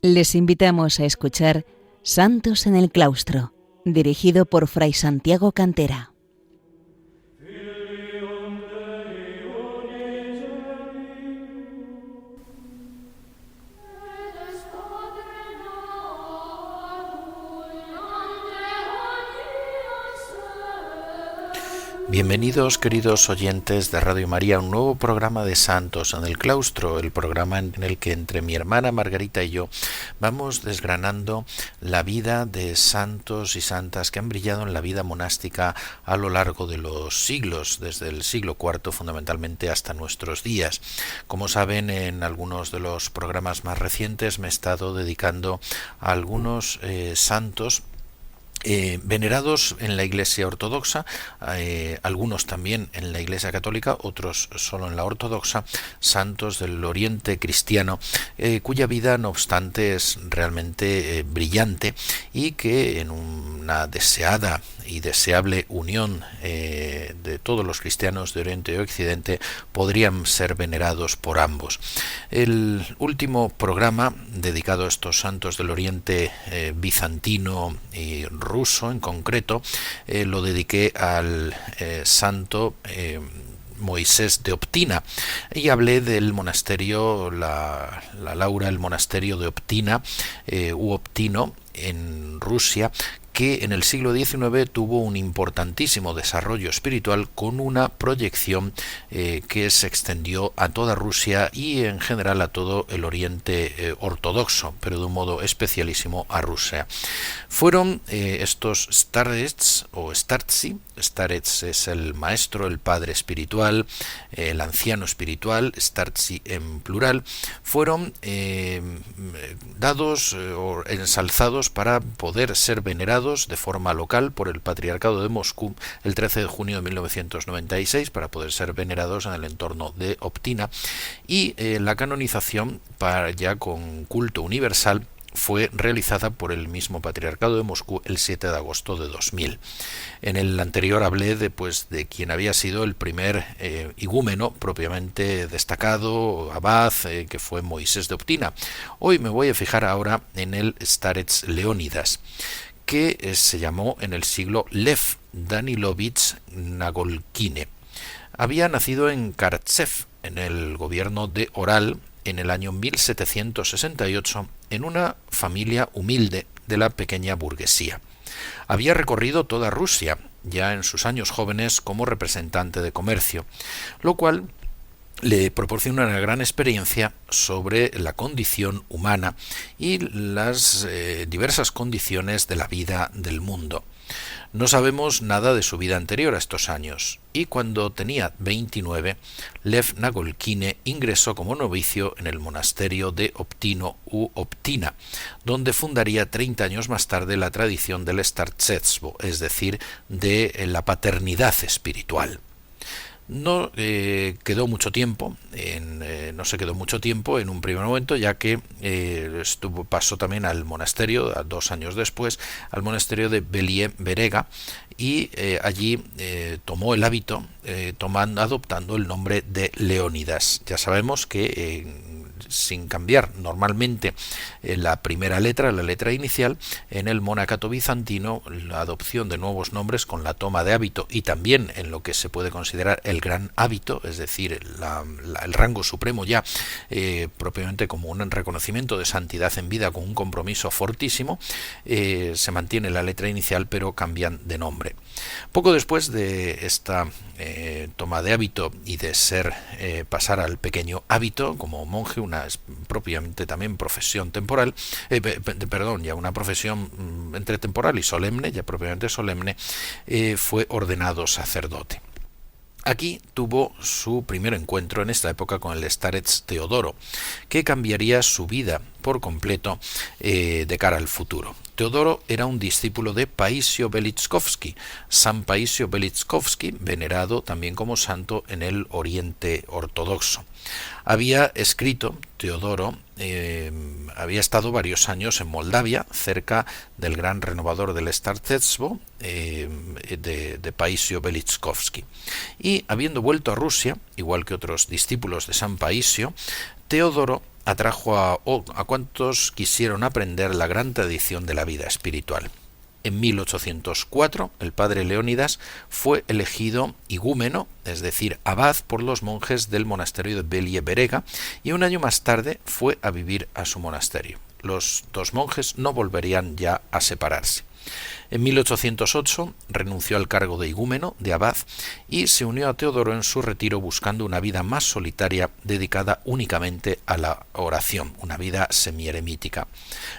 Les invitamos a escuchar Santos en el Claustro, dirigido por Fray Santiago Cantera. Bienvenidos, queridos oyentes de Radio María, a un nuevo programa de Santos en el Claustro, el programa en el que entre mi hermana Margarita y yo vamos desgranando la vida de santos y santas que han brillado en la vida monástica a lo largo de los siglos, desde el siglo IV fundamentalmente hasta nuestros días. Como saben, en algunos de los programas más recientes me he estado dedicando a algunos santos venerados en la Iglesia ortodoxa, algunos también en la Iglesia católica, otros solo en la ortodoxa, santos del Oriente cristiano, cuya vida no obstante es realmente brillante y que en una deseada y deseable unión de todos los cristianos de Oriente y Occidente podrían ser venerados por ambos. El último programa dedicado a estos santos del Oriente bizantino y ruso en concreto lo dediqué al santo Moisés de Optina y hablé del monasterio, la Laura, el monasterio de Optina u Optino en Rusia, que en el siglo XIX tuvo un importantísimo desarrollo espiritual con una proyección que se extendió a toda Rusia y en general a todo el Oriente ortodoxo, pero de un modo especialísimo a Rusia. Fueron estos starets o startsi. Starets es el maestro, el padre espiritual, el anciano espiritual, startsi en plural, fueron dados o ensalzados para poder ser venerados de forma local por el Patriarcado de Moscú el 13 de junio de 1996 para poder ser venerados en el entorno de Optina, y la canonización ya con culto universal fue realizada por el mismo Patriarcado de Moscú el 7 de agosto de 2000. En el anterior hablé de quien había sido el primer igúmeno propiamente destacado, abad, que fue Moisés de Optina. Hoy me voy a fijar ahora en el starets Leónidas, que se llamó en el siglo Lev Danilovich Nagolkine. Había nacido en Karatsev, en el gobierno de Oral, en el año 1768, en una familia humilde de la pequeña burguesía. Había recorrido toda Rusia, ya en sus años jóvenes, como representante de comercio, lo cual le proporciona una gran experiencia sobre la condición humana y las diversas condiciones de la vida del mundo. No sabemos nada de su vida anterior a estos años, y cuando tenía 29, Lev Nagolkine ingresó como novicio en el monasterio de Optino u Optina, donde fundaría 30 años más tarde la tradición del startsestvo, es decir, de la paternidad espiritual. No se quedó mucho tiempo en un primer momento, ya que pasó también al monasterio, 2 años después, al monasterio de Belie Verega, y allí tomó el hábito, adoptando el nombre de Leónidas. Ya sabemos que sin cambiar normalmente la primera letra, la letra inicial, en el monacato bizantino la adopción de nuevos nombres con la toma de hábito y también en lo que se puede considerar el gran hábito, es decir, el rango supremo ya propiamente como un reconocimiento de santidad en vida con un compromiso fortísimo, se mantiene la letra inicial pero cambian de nombre. Poco después de esta toma de hábito y de pasar al pequeño hábito como monje, una propiamente también profesión temporal, ya una profesión entre temporal y solemne, ya propiamente solemne, fue ordenado sacerdote. Aquí tuvo su primer encuentro en esta época con el starets Teodoro, que cambiaría su vida por completo de cara al futuro. Teodoro era un discípulo de Paisio Belitskovsky, San Paisio Belitskovsky, venerado también como santo en el Oriente ortodoxo. Había escrito, Teodoro, había estado varios años en Moldavia, cerca del gran renovador del startsestvo, de Paisio Belitskovsky. Y habiendo vuelto a Rusia, igual que otros discípulos de San Paisio, Teodoro atrajo a cuantos quisieron aprender la gran tradición de la vida espiritual. En 1804, el padre Leónidas fue elegido igúmeno, es decir, abad, por los monjes del monasterio de Belie-Berega, y un año más tarde fue a vivir a su monasterio. Los dos monjes no volverían ya a separarse. En 1808 renunció al cargo de igúmeno, de abad, y se unió a Teodoro en su retiro buscando una vida más solitaria dedicada únicamente a la oración, una vida semieremítica.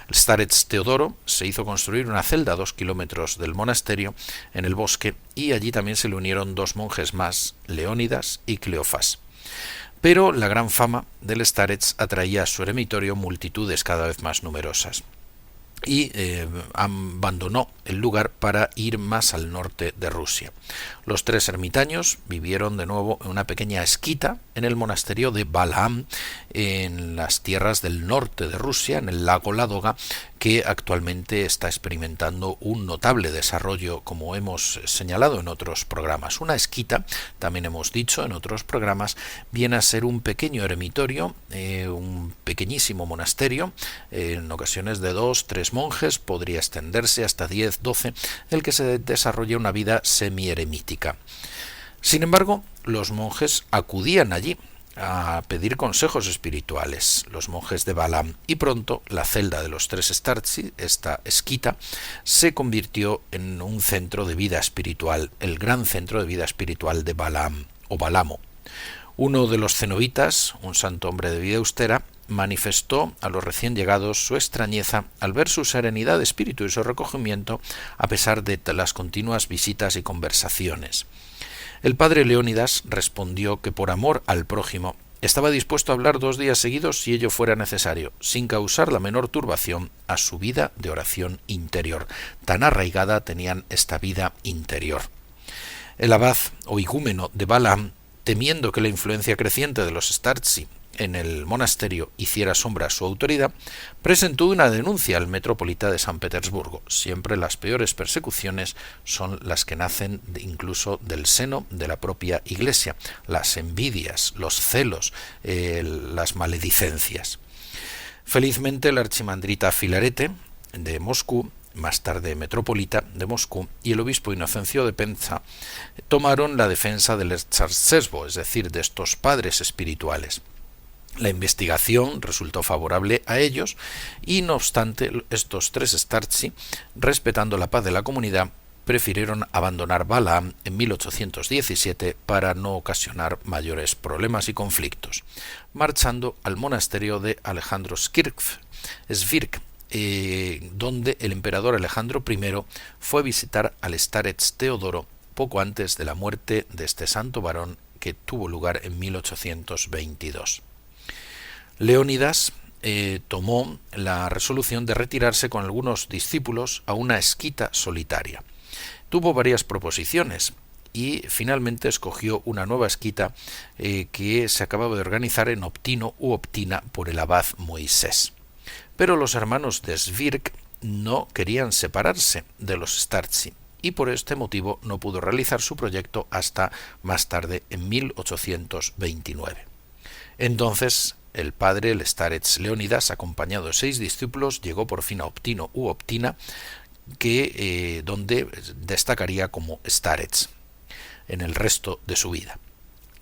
El starets Teodoro se hizo construir una celda a 2 kilómetros del monasterio en el bosque, y allí también se le unieron dos monjes más, Leónidas y Cleofás. Pero la gran fama del starets atraía a su eremitorio multitudes cada vez más numerosas, y abandonó el lugar para ir más al norte de Rusia. Los tres ermitaños vivieron de nuevo en una pequeña esquita en el monasterio de Balaam, en las tierras del norte de Rusia, en el lago Ládoga, que actualmente está experimentando un notable desarrollo, como hemos señalado en otros programas. Una esquita, también hemos dicho en otros programas, viene a ser un pequeño eremitorio, un pequeñísimo monasterio, en ocasiones de 2-3 monjes, podría extenderse hasta 10-12, el que se desarrolla una vida semieremítica. Sin embargo, los monjes acudían allí a pedir consejos espirituales, los monjes de Balaam, y pronto la celda de los tres startsi, esta esquita, se convirtió en un centro de vida espiritual, el gran centro de vida espiritual de Balaam o Balamo. Uno de los cenobitas, un santo hombre de vida austera, manifestó a los recién llegados su extrañeza al ver su serenidad de espíritu y su recogimiento a pesar de las continuas visitas y conversaciones. El padre Leónidas respondió que por amor al prójimo estaba dispuesto a hablar 2 días seguidos si ello fuera necesario, sin causar la menor turbación a su vida de oración interior. Tan arraigada tenían esta vida interior. El abad o igúmeno de Balaam, temiendo que la influencia creciente de los startsi en el monasterio hiciera sombra a su autoridad, presentó una denuncia al metropolita de San Petersburgo. Siempre las peores persecuciones son las que nacen incluso del seno de la propia Iglesia, las envidias, los celos, las maledicencias. Felizmente el archimandrita Filarete de Moscú, más tarde metropolita de Moscú, y el obispo Inocencio de Penza tomaron la defensa del startsestvo, es decir, de estos padres espirituales. La investigación resultó favorable a ellos y, no obstante, estos tres startsi, respetando la paz de la comunidad, prefirieron abandonar Balaam en 1817 para no ocasionar mayores problemas y conflictos, marchando al monasterio de Alejandro Svirk, donde el emperador Alejandro I fue a visitar al starets Teodoro poco antes de la muerte de este santo varón, que tuvo lugar en 1822. Leónidas tomó la resolución de retirarse con algunos discípulos a una esquita solitaria. Tuvo varias proposiciones y finalmente escogió una nueva esquita que se acababa de organizar en Optino u Optina por el abad Moisés. Pero los hermanos de Svirk no querían separarse de los startsi y por este motivo no pudo realizar su proyecto hasta más tarde, en 1829. Entonces el padre, el starets Leónidas, acompañado de 6 discípulos, llegó por fin a Optino u Optina, donde destacaría como starets en el resto de su vida.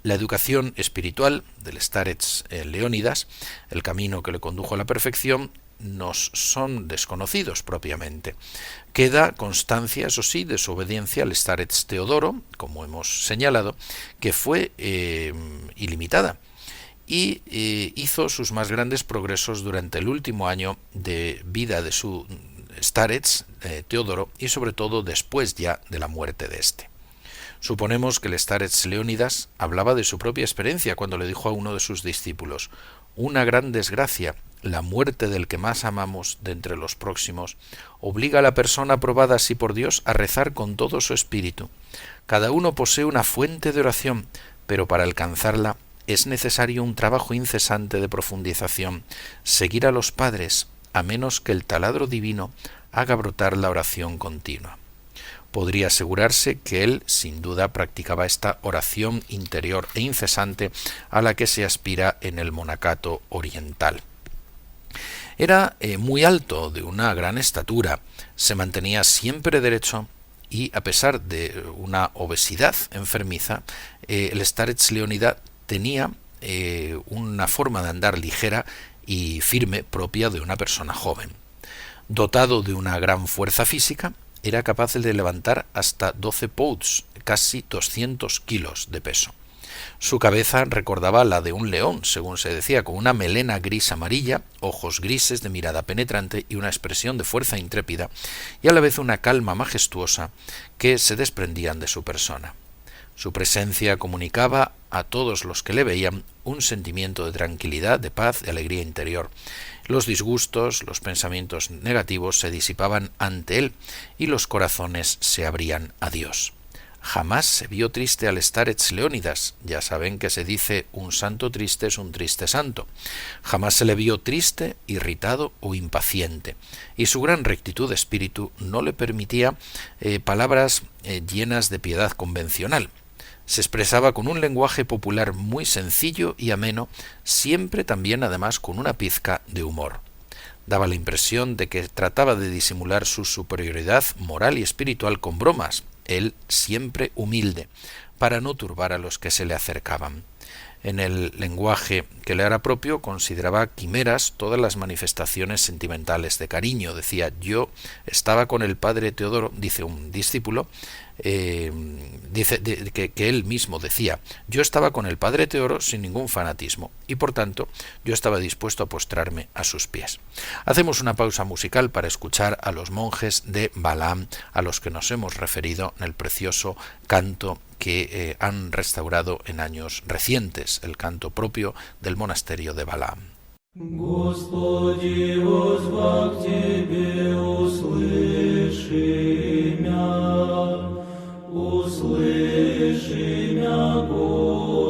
La educación espiritual del starets Leónidas, el camino que le condujo a la perfección, nos son desconocidos propiamente. Queda constancia, eso sí, de su obediencia al starets Teodoro, como hemos señalado, que fue ilimitada, y hizo sus más grandes progresos durante el último año de vida de su starets Teodoro, y sobre todo después ya de la muerte de este. Suponemos que el starets Leónidas hablaba de su propia experiencia cuando le dijo a uno de sus discípulos: «Una gran desgracia, la muerte del que más amamos de entre los próximos, obliga a la persona probada así por Dios a rezar con todo su espíritu. Cada uno posee una fuente de oración, pero para alcanzarla es necesario un trabajo incesante de profundización, seguir a los padres, a menos que el taladro divino haga brotar la oración continua». Podría asegurarse que él, sin duda, practicaba esta oración interior e incesante a la que se aspira en el monacato oriental. Era muy alto, de una gran estatura, se mantenía siempre derecho y, a pesar de una obesidad enfermiza, el starets leonida tenía una forma de andar ligera y firme propia de una persona joven. Dotado de una gran fuerza física, era capaz de levantar hasta 12 pouds, casi 200 kilos de peso. Su cabeza recordaba la de un león, según se decía, con una melena gris amarilla, ojos grises de mirada penetrante y una expresión de fuerza intrépida, y a la vez una calma majestuosa que se desprendían de su persona. Su presencia comunicaba a todos los que le veían un sentimiento de tranquilidad, de paz, de alegría interior. Los disgustos, los pensamientos negativos se disipaban ante él y los corazones se abrían a Dios. Jamás se vio triste al starets leónidas. Ya saben que se dice un santo triste es un triste santo. Jamás se le vio triste, irritado o impaciente. Y su gran rectitud de espíritu no le permitía palabras llenas de piedad convencional. Se expresaba con un lenguaje popular muy sencillo y ameno, siempre también además con una pizca de humor. Daba la impresión de que trataba de disimular su superioridad moral y espiritual con bromas, él siempre humilde, para no turbar a los que se le acercaban. En el lenguaje que le era propio consideraba quimeras todas las manifestaciones sentimentales de cariño. Decía, yo estaba con el padre Teodoro, dice un discípulo, que él mismo decía, yo estaba con el padre Teodoro sin ningún fanatismo y por tanto yo estaba dispuesto a postrarme a sus pies. Hacemos una pausa musical para escuchar a los monjes de Balaam, a los que nos hemos referido en el precioso canto que han restaurado en años recientes, el canto propio del monasterio de Balaam. Господи, возвах Тебе, услыши мя, Господи.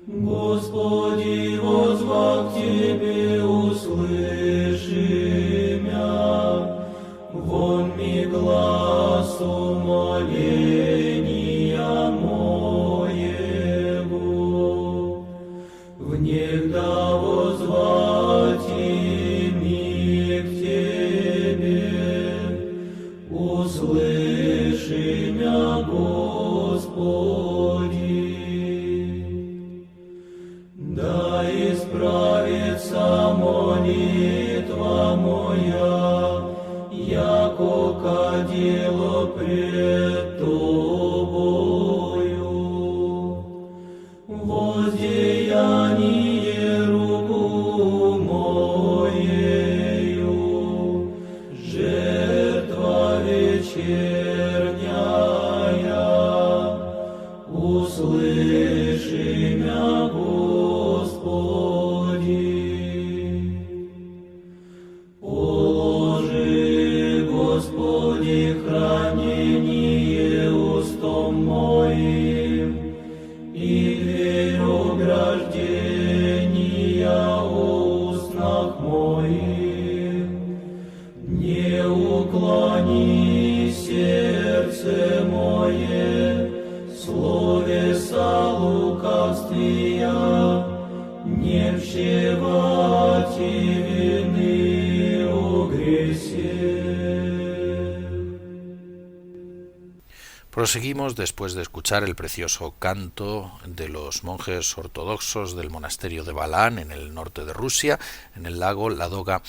Господи, возвах Тебе, услыши мя, вон ми глас умоления моего. Внегда возвать ими к Тебе, услыши мя, Господи. Да исправится молитва моя, яко кадило пред Тобою. Воздеяние руку моею, жертва вечерняя, услыши мя, Господи. Положи, Господи, хранение устом моим, и дверь ограждения устнах моих. Не уклони сердце мое, словеса лукавствия, не вщевать и вины о гресе. Proseguimos después de escuchar el precioso canto de los monjes ortodoxos del monasterio de Balaam en el norte de Rusia, en el lago Ladoga.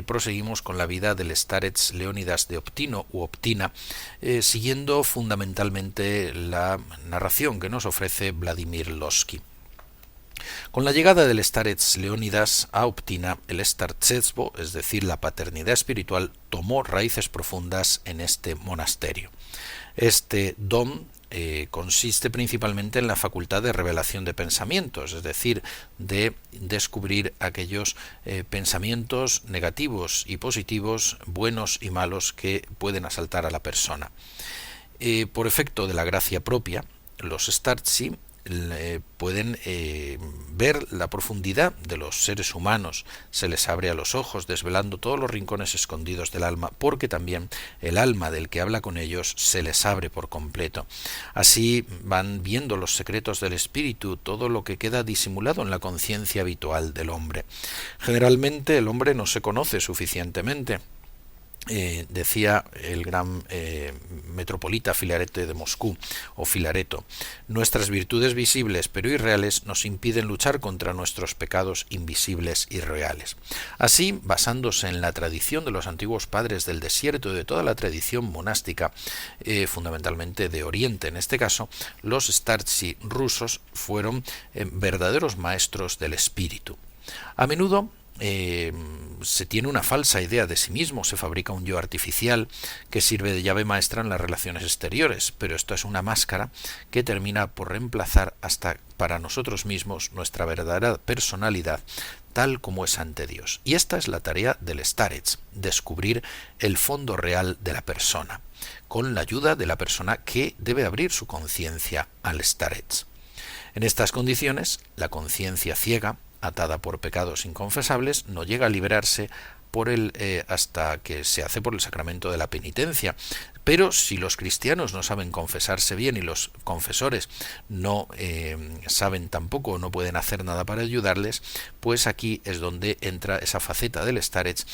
Proseguimos con la vida del starets leónidas de Optino u Optina, siguiendo fundamentalmente la narración que nos ofrece Vladimir Lossky. Con la llegada del starets leónidas a Optina, el startsetstvo, es decir, la paternidad espiritual, tomó raíces profundas en este monasterio. Este don consiste principalmente en la facultad de revelación de pensamientos, es decir, de descubrir aquellos pensamientos negativos y positivos, buenos y malos, que pueden asaltar a la persona. Por efecto de la gracia propia, los startsi pueden ver la profundidad de los seres humanos, se les abre a los ojos, desvelando todos los rincones escondidos del alma, porque también el alma del que habla con ellos se les abre por completo. Así van viendo los secretos del espíritu, todo lo que queda disimulado en la conciencia habitual del hombre. Generalmente el hombre no se conoce suficientemente. Decía el gran metropolita Filareto de Moscú, o Filareto: nuestras virtudes visibles pero irreales nos impiden luchar contra nuestros pecados invisibles y reales. Así, basándose en la tradición de los antiguos padres del desierto y de toda la tradición monástica, fundamentalmente de Oriente en este caso, los startsi rusos fueron verdaderos maestros del espíritu. A menudo se tiene una falsa idea de sí mismo, se fabrica un yo artificial que sirve de llave maestra en las relaciones exteriores, pero esto es una máscara que termina por reemplazar hasta para nosotros mismos nuestra verdadera personalidad tal como es ante Dios. Y esta es la tarea del starets, descubrir el fondo real de la persona, con la ayuda de la persona que debe abrir su conciencia al starets. En estas condiciones, la conciencia ciega, atada por pecados inconfesables, no llega a liberarse hasta que se hace por el sacramento de la penitencia. Pero si los cristianos no saben confesarse bien y los confesores no saben tampoco, no pueden hacer nada para ayudarles, pues aquí es donde entra esa faceta del starets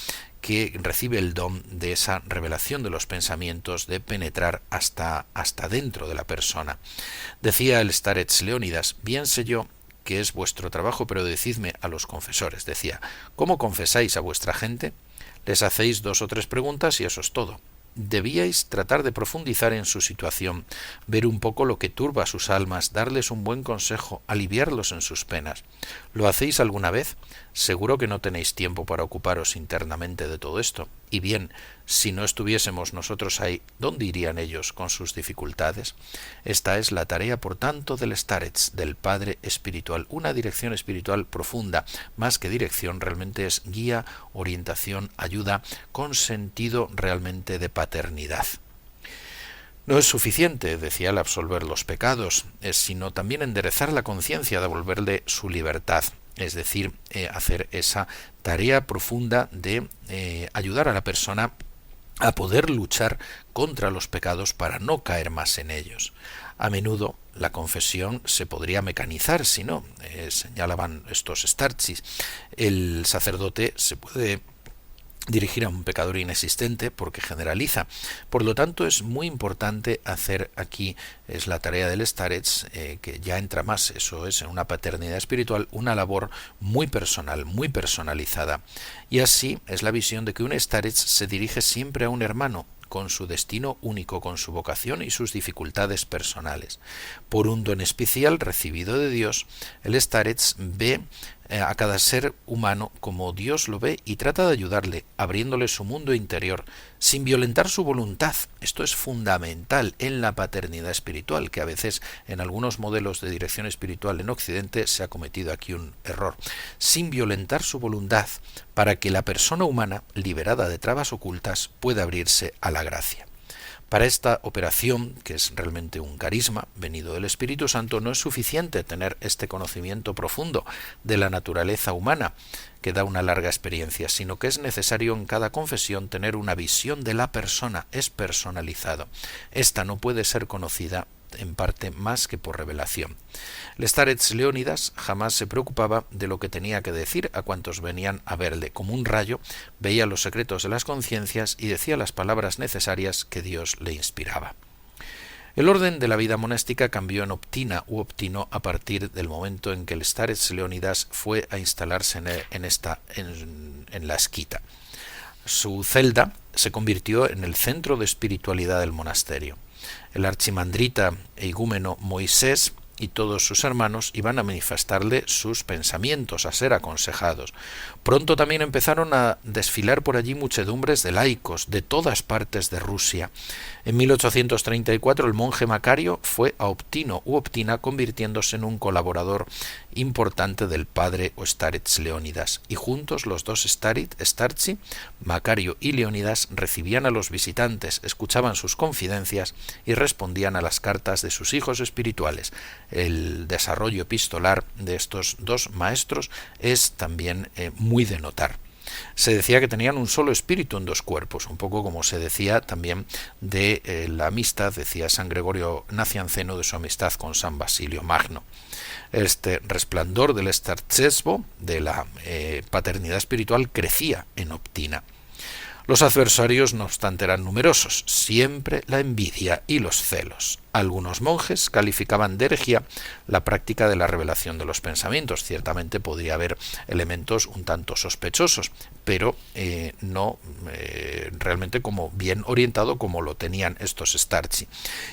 que recibe el don de esa revelación de los pensamientos, de penetrar hasta dentro de la persona. Decía el starets Leónidas: bien sé yo que es vuestro trabajo, pero decidme a los confesores. Decía: ¿cómo confesáis a vuestra gente? Les hacéis 2 o 3 preguntas y eso es todo. Debíais tratar de profundizar en su situación, ver un poco lo que turba sus almas, darles un buen consejo, aliviarlos en sus penas. ¿Lo hacéis alguna vez? Seguro que no tenéis tiempo para ocuparos internamente de todo esto. Y bien, si no estuviésemos nosotros ahí, ¿dónde irían ellos con sus dificultades? Esta es la tarea, por tanto, del starets, del Padre espiritual. Una dirección espiritual profunda, más que dirección, realmente es guía, orientación, ayuda, con sentido realmente de paternidad. No es suficiente, decía, el absolver los pecados, sino también enderezar la conciencia, devolverle su libertad. Es decir, hacer esa tarea profunda de ayudar a la persona a poder luchar contra los pecados para no caer más en ellos. A menudo la confesión se podría mecanizar, si no, señalaban estos startsis. El sacerdote se puede dirigir a un pecador inexistente porque generaliza. Por lo tanto, es muy importante hacer aquí, es la tarea del starets, que ya entra más, eso es, en una paternidad espiritual, una labor muy personal, muy personalizada. Y así es la visión de que un starets se dirige siempre a un hermano, con su destino único, con su vocación y sus dificultades personales. Por un don especial recibido de Dios, el starets ve a cada ser humano como Dios lo ve y trata de ayudarle, abriéndole su mundo interior, sin violentar su voluntad. Esto es fundamental en la paternidad espiritual, que a veces en algunos modelos de dirección espiritual en Occidente se ha cometido aquí un error. Sin violentar su voluntad, para que la persona humana, liberada de trabas ocultas, pueda abrirse a la gracia. Para esta operación, que es realmente un carisma venido del Espíritu Santo, no es suficiente tener este conocimiento profundo de la naturaleza humana, que da una larga experiencia, sino que es necesario en cada confesión tener una visión de la persona, es personalizado. Esta no puede ser conocida en parte más que por revelación. El starets Leónidas jamás se preocupaba de lo que tenía que decir a cuantos venían a verle. Como un rayo, veía los secretos de las conciencias y decía las palabras necesarias que Dios le inspiraba. El orden de la vida monástica cambió en optina u optino a partir del momento en que el starets Leónidas fue a instalarse en la esquita. Su celda se convirtió en el centro de espiritualidad del monasterio. El archimandrita e igúmeno Moisés y todos sus hermanos iban a manifestarle sus pensamientos, a ser aconsejados. Pronto también empezaron a desfilar por allí muchedumbres de laicos de todas partes de Rusia. En 1834 el monje Macario fue a Optino u Optina, convirtiéndose en un colaborador importante del padre o starets Leónidas, y juntos los dos startzi, Macario y Leónidas, recibían a los visitantes, escuchaban sus confidencias y respondían a las cartas de sus hijos espirituales. El desarrollo epistolar de estos dos maestros es también muy de notar. Se decía que tenían un solo espíritu en dos cuerpos, un poco como se decía también de la amistad, decía San Gregorio Nacianceno, de su amistad con San Basilio Magno. Este resplandor del startzesvo, de la paternidad espiritual, crecía en Optina. Los adversarios, no obstante, eran numerosos, siempre la envidia y los celos. Algunos monjes calificaban de herejía la práctica de la revelación de los pensamientos. Ciertamente podría haber elementos un tanto sospechosos, pero no realmente como bien orientado como lo tenían estos startzi.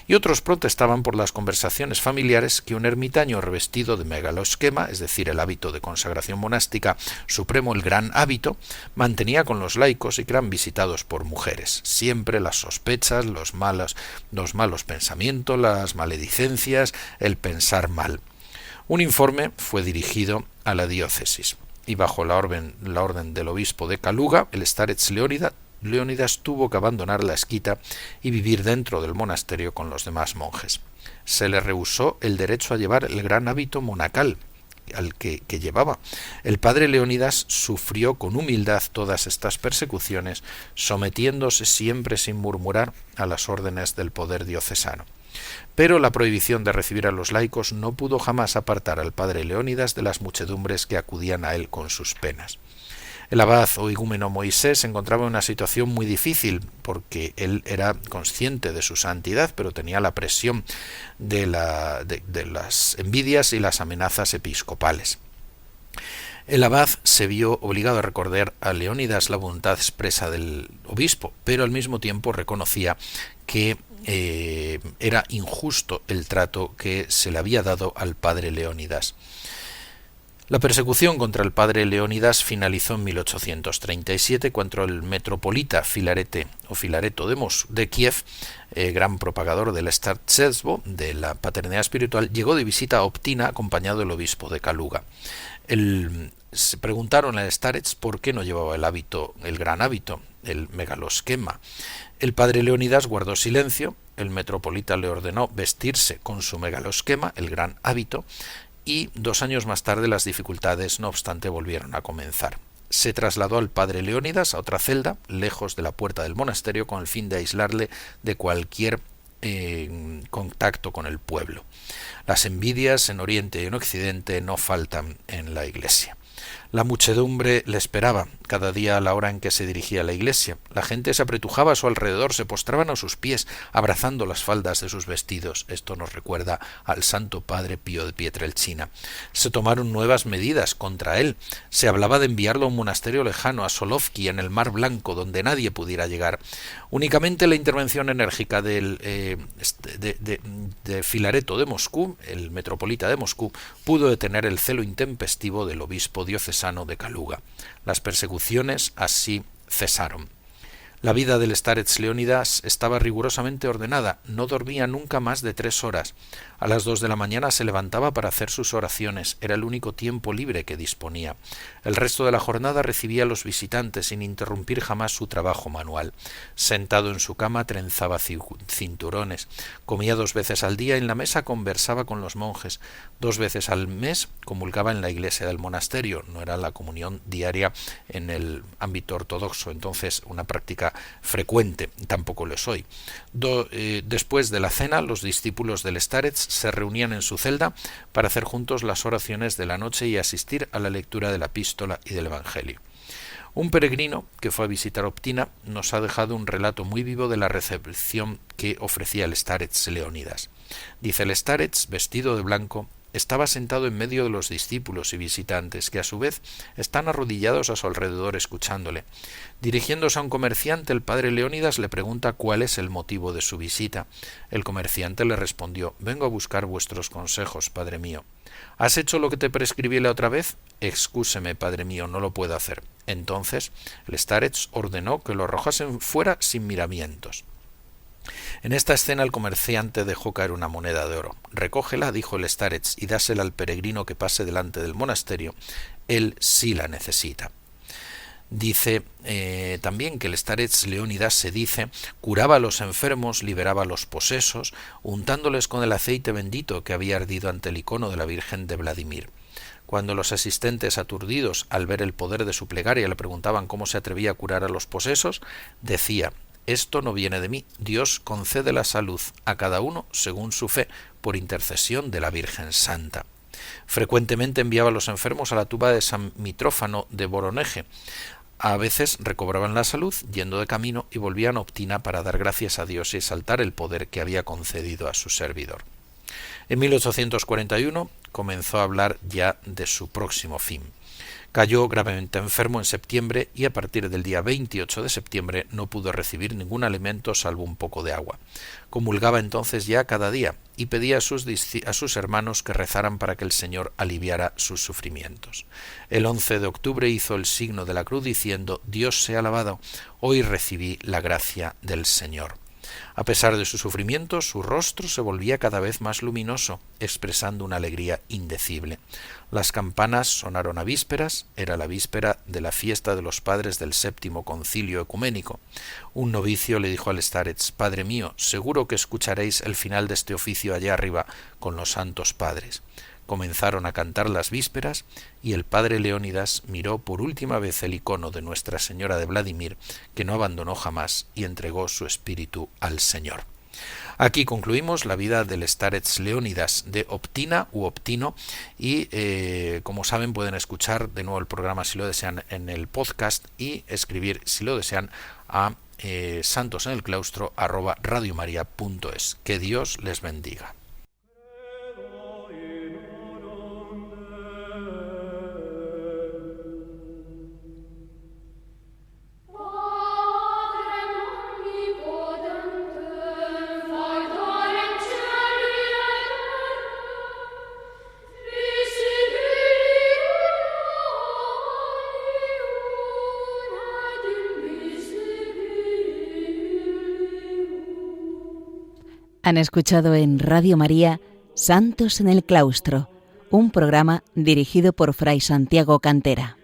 Y otros protestaban por las conversaciones familiares que un ermitaño revestido de megaloschema, es decir, el hábito de consagración monástica supremo, el gran hábito, mantenía con los laicos y que eran visitados por mujeres. Siempre las sospechas, los malos pensamientos, las maledicencias, el pensar mal. Un informe fue dirigido a la diócesis y bajo la orden del obispo de Kaluga, el starets Leónidas tuvo que abandonar la esquita y vivir dentro del monasterio con los demás monjes. Se le rehusó el derecho a llevar el gran hábito monacal al que llevaba. El padre Leónidas sufrió con humildad todas estas persecuciones, sometiéndose siempre sin murmurar a las órdenes del poder diocesano. Pero la prohibición de recibir a los laicos no pudo jamás apartar al padre Leónidas de las muchedumbres que acudían a él con sus penas. El abad o igúmeno Moisés se encontraba en una situación muy difícil porque él era consciente de su santidad, pero tenía la presión de las envidias y las amenazas episcopales. El abad se vio obligado a recordar a Leónidas la voluntad expresa del obispo, pero al mismo tiempo reconocía que era injusto el trato que se le había dado al padre Leónidas. La persecución contra el padre Leónidas finalizó en 1837 cuando el metropolita Filareto de Kiev, gran propagador del startzesvo, de la paternidad espiritual, llegó de visita a Optina acompañado del obispo de Kaluga. Se preguntaron al starets por qué no llevaba el gran hábito, el megaloschema. El padre Leónidas guardó silencio, el metropolita le ordenó vestirse con su megaloschema, el gran hábito, y 2 años más tarde las dificultades, no obstante, volvieron a comenzar. Se trasladó al padre Leónidas a otra celda, lejos de la puerta del monasterio, con el fin de aislarle de cualquier contacto con el pueblo. Las envidias en Oriente y en Occidente no faltan en la Iglesia. La muchedumbre le esperaba cada día a la hora en que se dirigía a la iglesia. La gente se apretujaba a su alrededor, se postraban a sus pies, abrazando las faldas de sus vestidos. Esto nos recuerda al Santo Padre Pío de Pietrelcina. Se tomaron nuevas medidas contra él. Se hablaba de enviarlo a un monasterio lejano, a Solovki, en el Mar Blanco, donde nadie pudiera llegar. Únicamente la intervención enérgica de Filareto de Moscú, el metropolita de Moscú, pudo detener el celo intempestivo del obispo diocesano de Kaluga. Las persecuciones así cesaron. La vida del starets Leónidas estaba rigurosamente ordenada, no dormía nunca más de 3 horas. A las 2 de la mañana se levantaba para hacer sus oraciones, era el único tiempo libre que disponía. El resto de la jornada recibía a los visitantes sin interrumpir jamás su trabajo manual. Sentado en su cama trenzaba cinturones, comía 2 veces al día en la mesa, conversaba con los monjes, 2 veces al mes comulgaba en la iglesia del monasterio, no era la comunión diaria en el ámbito ortodoxo, entonces una práctica frecuente, tampoco lo es hoy. Después de la cena, los discípulos del starets se reunían en su celda para hacer juntos las oraciones de la noche y asistir a la lectura de la epístola y del Evangelio. Un peregrino que fue a visitar Optina nos ha dejado un relato muy vivo de la recepción que ofrecía el starets Leónidas. Dice: el starets, vestido de blanco, estaba sentado en medio de los discípulos y visitantes, que a su vez están arrodillados a su alrededor escuchándole. Dirigiéndose a un comerciante, el padre Leónidas le pregunta cuál es el motivo de su visita. El comerciante le respondió: vengo a buscar vuestros consejos, padre mío. ¿Has hecho lo que te prescribí la otra vez? Excúseme, padre mío, no lo puedo hacer. Entonces el starets ordenó que lo arrojasen fuera sin miramientos. En esta escena el comerciante dejó caer una moneda de oro. «Recógela», dijo el starets, «y dásela al peregrino que pase delante del monasterio. Él sí la necesita». Dice también que el starets Leónidas, se dice, curaba a los enfermos, liberaba a los posesos, untándoles con el aceite bendito que había ardido ante el icono de la Virgen de Vladimir. Cuando los asistentes, aturdidos al ver el poder de su plegaria, le preguntaban cómo se atrevía a curar a los posesos, decía: «Esto no viene de mí, Dios concede la salud a cada uno según su fe, por intercesión de la Virgen Santa». Frecuentemente enviaba a los enfermos a la tumba de San Mitrófano de Voroneje. A veces recobraban la salud yendo de camino y volvían a Optina para dar gracias a Dios y exaltar el poder que había concedido a su servidor. En 1841 comenzó a hablar ya de su próximo fin. Cayó gravemente enfermo en septiembre y a partir del día 28 de septiembre no pudo recibir ningún alimento salvo un poco de agua. Comulgaba entonces ya cada día y pedía a sus hermanos que rezaran para que el Señor aliviara sus sufrimientos. El 11 de octubre hizo el signo de la cruz diciendo: «Dios sea alabado, hoy recibí la gracia del Señor». A pesar de su sufrimiento, su rostro se volvía cada vez más luminoso, expresando una alegría indecible. Las campanas sonaron a vísperas, era la víspera de la fiesta de los padres del séptimo concilio ecuménico. Un novicio le dijo al starets: «Padre mío, seguro que escucharéis el final de este oficio allá arriba con los santos padres». Comenzaron a cantar las vísperas y el padre Leónidas miró por última vez el icono de Nuestra Señora de Vladimir, que no abandonó jamás y entregó su espíritu al Señor. Aquí concluimos la vida del starets Leónidas de Optina u Optino y como saben pueden escuchar de nuevo el programa si lo desean en el podcast y escribir si lo desean a santosenelclaustro@radiomaria.es. Que Dios les bendiga. Han escuchado en Radio María Santos en el Claustro, un programa dirigido por Fray Santiago Cantera.